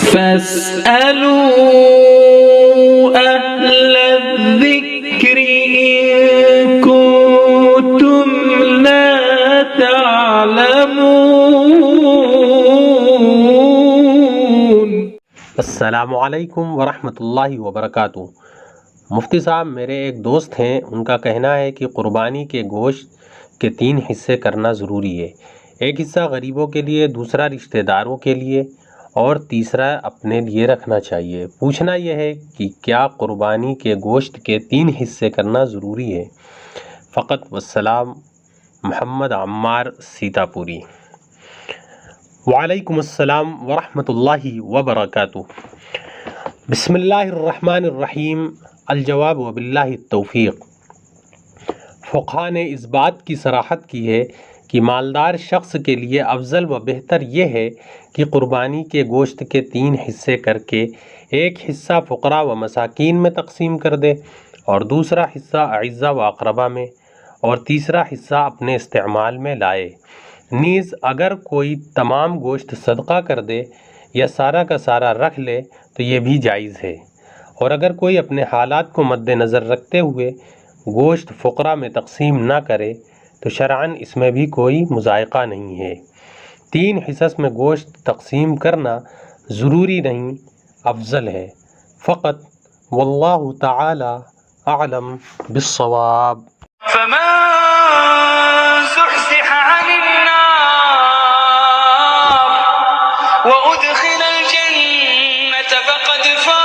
فاسألوا أهل الذكر إن كنتم لا تعلمون۔ السلام علیکم ورحمۃ اللہ وبرکاتہ۔ مفتی صاحب، میرے ایک دوست ہیں، ان کا کہنا ہے کہ قربانی کے گوشت کے 3 حصے کرنا ضروری ہے۔ ایک حصہ غریبوں کے لیے، دوسرا رشتہ داروں کے لیے اور تیسرا اپنے لیے رکھنا چاہیے۔ پوچھنا یہ ہے کہ کیا قربانی کے گوشت کے 3 حصے کرنا ضروری ہے؟ فقط والسلام، محمد عمار، سیتا پوری۔ وعلیکم السلام ورحمۃ اللہ وبرکاتہ۔ بسم اللہ الرحمن الرحیم۔ الجواب وباللہ التوفیق۔ فقہا نے اس بات کی صراحت کی ہے کہ مالدار شخص کے لیے افضل و بہتر یہ ہے کہ قربانی کے گوشت کے 3 حصے کر کے ایک حصہ فقراء و مساکین میں تقسیم کر دے اور دوسرا حصہ اعزاء و اقربا میں اور تیسرا حصہ اپنے استعمال میں لائے۔ نیز اگر کوئی تمام گوشت صدقہ کر دے یا سارا کا سارا رکھ لے تو یہ بھی جائز ہے، اور اگر کوئی اپنے حالات کو مد نظر رکھتے ہوئے گوشت فقراء میں تقسیم نہ کرے تو شرعاً اس میں بھی کوئی مضائقہ نہیں ہے۔ 3 حصص میں گوشت تقسیم کرنا ضروری نہیں، افضل ہے فقط۔ واللہ تعالی اعلم بالصواب۔ فمن زحزح عن النار وأدخل الجنة فقد فاز۔